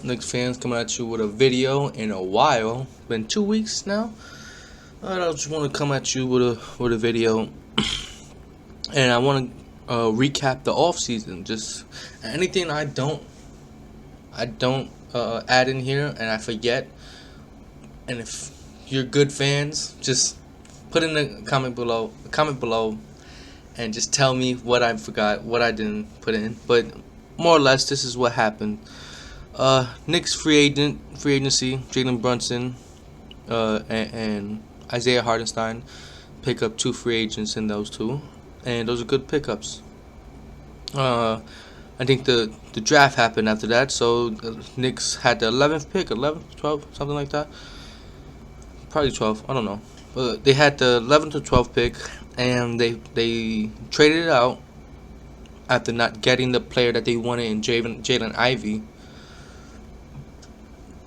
up, Knicks fans? Coming at you with a video in a while. Been 2 weeks now. I just want to come at you with a video, and I want to recap the offseason. Just anything I don't add in here, and I forget. And if you're good fans, just put in the comment below, and just tell me what I forgot, what I didn't put in. But more or less, this is what happened. Knicks free agency, Jalen Brunson, and Isaiah Hartenstein pick up 2 free agents in those 2, and those are good pickups. I think the draft happened after that, so the Knicks had the 11th pick, 11th, 12th, something like that. Probably 12th, I don't know. But they had the 11th or 12th pick, and they traded it out after not getting the player that they wanted in Jalen Ivey.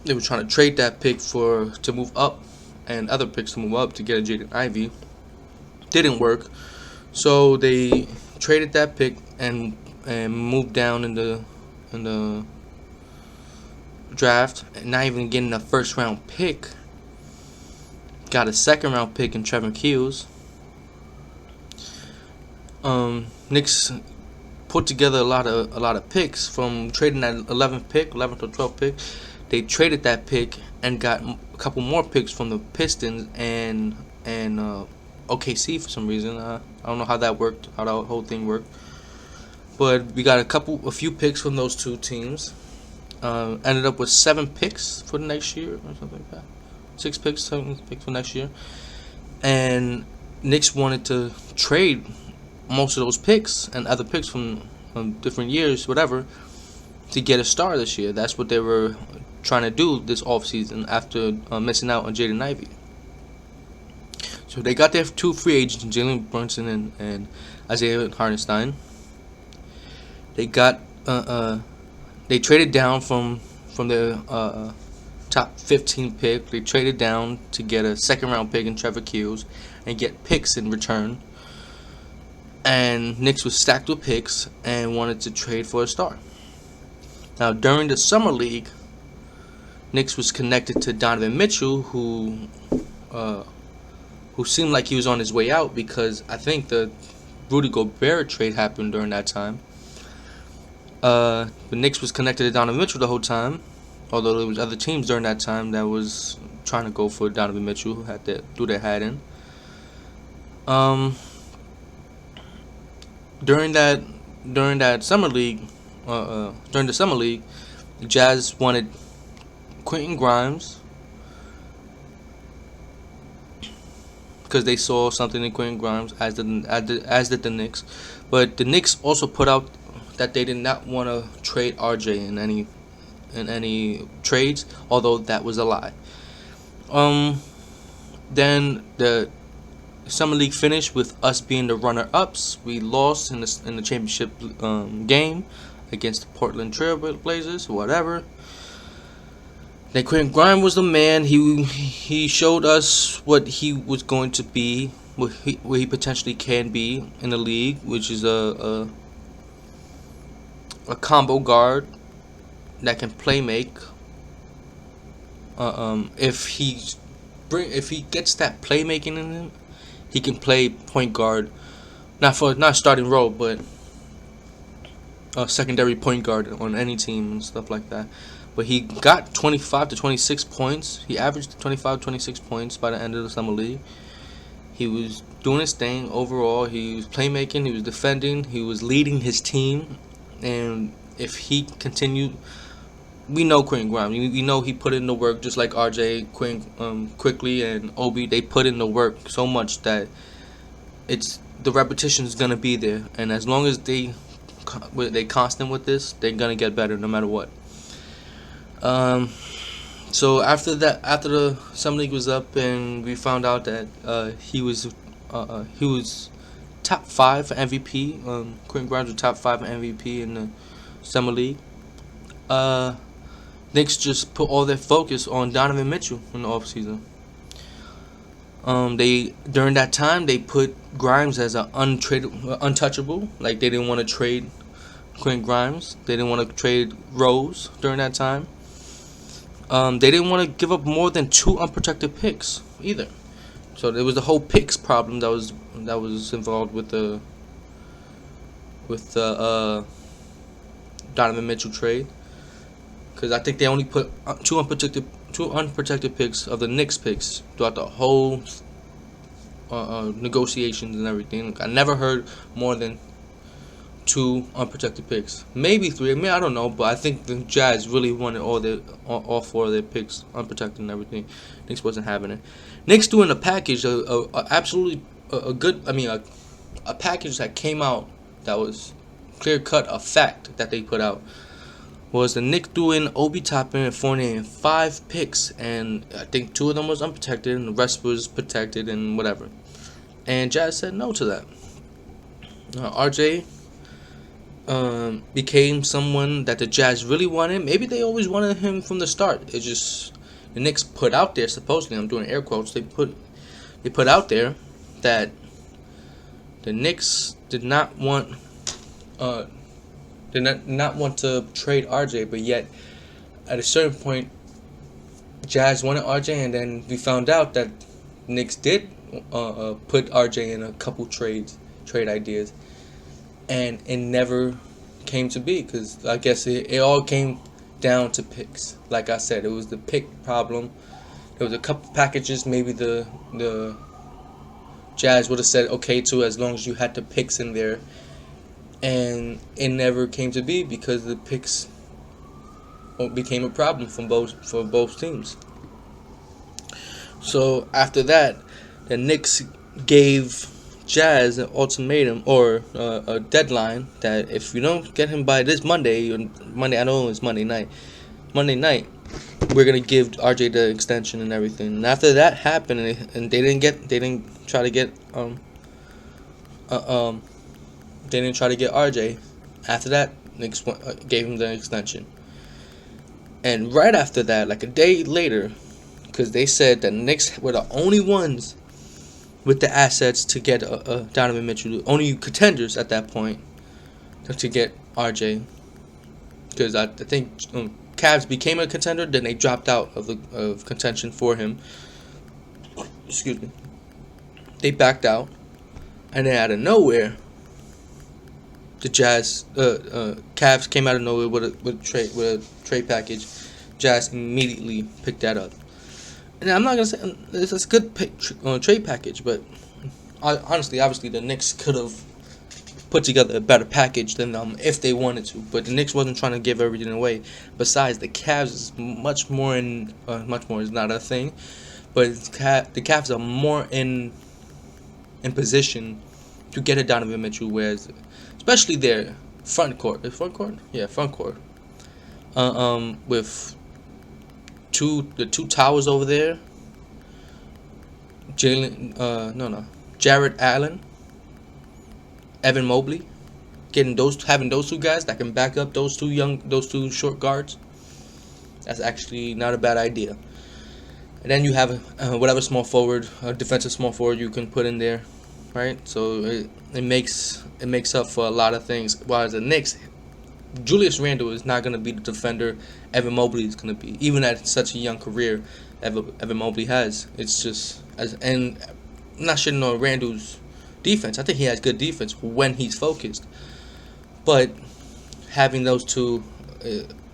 They were trying to trade that pick to move up, and other picks to move up to get a Jalen Ivey. Didn't work, so they traded that pick and moved down in the draft, and not even getting a first round pick. Got a second round pick in Trevor Keels. Knicks put together a lot of picks from trading that 11th or 12th pick. They traded that pick and got a couple more picks from the Pistons and OKC for some reason. I don't know how that worked, how that whole thing worked. But we got a few picks from those 2 teams. Ended up with 7 picks for the next year or something like that. 7 picks for next year. And Knicks wanted to trade most of those picks and other picks from different years, whatever, to get a star this year. That's what they were trying to do this offseason after missing out on Jaden Ivey. So they got their 2 free agents, Jalen Brunson and Isaiah Hartenstein. They got they traded down from the top 15 pick. They traded down to get a second round pick in Trevor Keels and get picks in return. And Knicks was stacked with picks and wanted to trade for a star. Now, during the summer league, Knicks was connected to Donovan Mitchell, who seemed like he was on his way out, because I think the Rudy Gobert trade happened during that time. The Knicks was connected to Donovan Mitchell the whole time, although there was other teams during that time that was trying to go for Donovan Mitchell, who had to do their hat in. During the summer league, the Jazz wanted Quentin Grimes because they saw something in Quentin Grimes, as did the Knicks. But the Knicks also put out that they did not want to trade RJ in any trades, although that was a lie. Then the summer league finished with us being the runner-ups. We lost in the championship game against the Portland Trail Blazers, whatever. Then Quentin Grimes was the man. He showed us what he was going to be, what he potentially can be in the league, which is a combo guard that can play make. If he gets that playmaking in him, he can play point guard, not starting role, but a secondary point guard on any team and stuff like that. But he got 25 to 26 points. He averaged 25 to 26 points by the end of the summer league. He was doing his thing overall. He was playmaking. He was defending. He was leading his team. And if he continued, we know Quentin Grimes. We know he put in the work, just like RJ, Quickly, and Obi. They put in the work so much that the repetition is gonna be there. And as long as they constant with this, they're gonna get better no matter what. So after the summer league was up, and we found out that he was top 5 for MVP. Quentin Grimes was top 5 for MVP in the summer league. Knicks just put all their focus on Donovan Mitchell in the offseason. During that time they put Grimes as an untouchable. Like, they didn't want to trade Quentin Grimes. They didn't want to trade Rose during that time. They didn't want to give up more than 2 unprotected picks either. So there was the whole picks problem that was involved with the Donovan Mitchell trade, because I think they only put two unprotected picks of the Knicks picks throughout the whole negotiations and everything. I never heard more than 2 unprotected picks, maybe 3. I mean, I don't know, but I think the Jazz really wanted all 4 of their picks unprotected and everything. Knicks wasn't having it. Knicks doing a package, absolutely a good. I mean, a package that came out that was clear cut, a fact that they put out, was the Knicks doing Obi Toppin and Fournier and 5 picks, and I think 2 of them was unprotected and the rest was protected and whatever. And Jazz said no to that. RJ became someone that the Jazz really wanted. Maybe they always wanted him from the start. It's just the Knicks put out there, supposedly, I'm doing air quotes, they put out there that the Knicks did not want to trade RJ, but yet at a certain point Jazz wanted RJ, and then we found out that Knicks did put RJ in a couple trade ideas, and it never came to be, because I guess it all came down to picks. Like I said, it was the pick problem. There was a couple packages maybe the Jazz would have said okay to, as long as you had the picks in there, and it never came to be because the picks became a problem for both teams. So after that, the Knicks gave Jazz an ultimatum, or a deadline, that if you don't get him by this Monday, I know it's Monday night, we're gonna give RJ the extension and everything. And after that happened, and they didn't try to get RJ. After that, Knicks gave him the extension. And right after that, like a day later, because they said that Knicks were the only ones with the assets to get Donovan Mitchell, the only contenders at that point to get RJ. Because I think Cavs became a contender, then they dropped out of contention for him. Excuse me. They backed out, and then out of nowhere, the Jazz, Cavs came out of nowhere with a trade package. Jazz immediately picked that up. And I'm not gonna say it's a good trade package, but honestly, obviously, the Knicks could have put together a better package than them if they wanted to. But the Knicks wasn't trying to give everything away. Besides, the Cavs is much more is not a thing, but the Cavs are more in position to get a Donovan Mitchell, whereas especially their front court, with the two towers over there, Jared Allen, Evan Mobley, having those 2 guys that can back up those two short guards. That's actually not a bad idea. And then you have whatever small forward, defensive small forward you can put in there, right? So it makes up for a lot of things. While the Knicks, Julius Randle is not going to be the defender Evan Mobley is going to be, even at such a young career Evan Mobley has. It's just, and I'm not shitting on Randle's defense. I think he has good defense when he's focused. But having those 2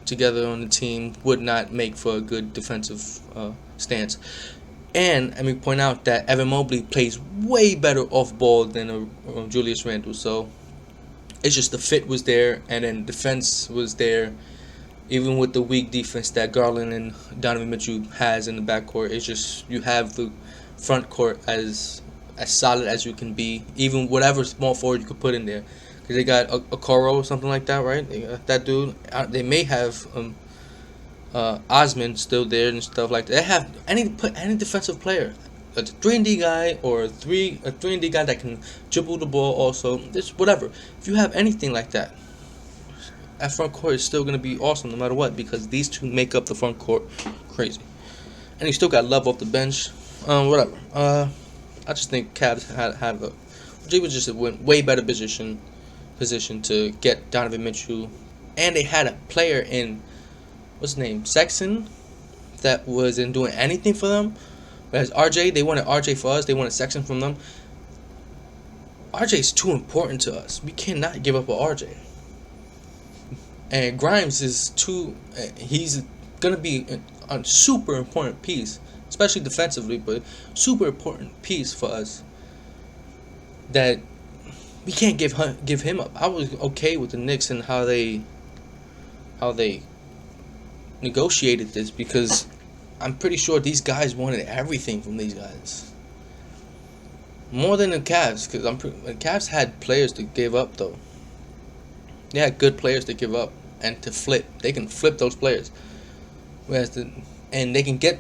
together on the team would not make for a good defensive stance. And let me point out that Evan Mobley plays way better off ball than Julius Randle. So it's just the fit was there, and then defense was there. Even with the weak defense that Garland and Donovan Mitchell has in the backcourt, it's just you have the front court as solid as you can be. Even whatever small forward you could put in there, because they got a Coro or something like that, right? They got that dude. They may have Osman still there and stuff like that. They have any defensive player, a 3-and-D guy or a 3-and-D guy that can dribble the ball also. Just whatever. If you have anything like that, that front court is still going to be awesome no matter what, because these 2 make up the front court crazy. And you still got Love off the bench. Whatever. I just think Cavs was just a way better position to get Donovan Mitchell, and they had a player in, what's his name, Sexton, that wasn't doing anything for them. Whereas RJ, they wanted RJ for us. They wanted Sexton from them. RJ is too important to us. We cannot give up on RJ. And Grimes is too. He's gonna be a super important piece, especially defensively, but super important piece for us. That we can't give him up. I was okay with the Knicks and how they negotiated this, because I'm pretty sure these guys wanted everything from these guys. More than the Cavs, because the Cavs had players to give up, though. They had good players to give up and to flip. They can flip those players. Whereas and they can get,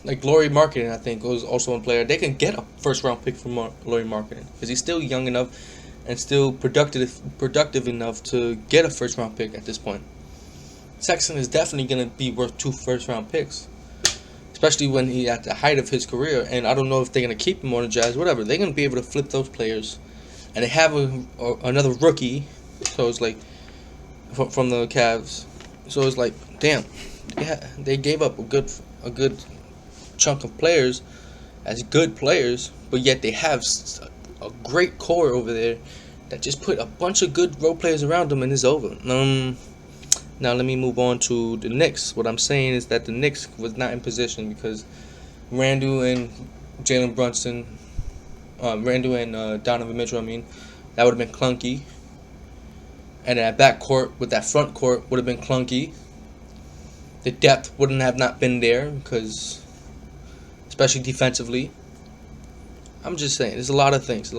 like Lauri Markkanen, I think, was also a player. They can get a first-round pick from Lauri Markkanen, because he's still young enough and still productive enough to get a first-round pick at this point. Sexton is definitely going to be worth 2 first-round picks, especially when he's at the height of his career. And I don't know if they're going to keep him on the Jazz, whatever. They're going to be able to flip those players. And they have another rookie, so it's like, from the Cavs. So it's like, damn, yeah, they gave up a good chunk of players as good players, but yet they have a great core over there that just put a bunch of good role players around them, and it's over. Now let me move on to the Knicks. What I'm saying is that the Knicks was not in position because Randle and Jalen Brunson, Randle and Donovan Mitchell, that would have been clunky. And that back court with that front court would have been clunky. The depth wouldn't have not been there, because, especially defensively. I'm just saying, there's a lot of things.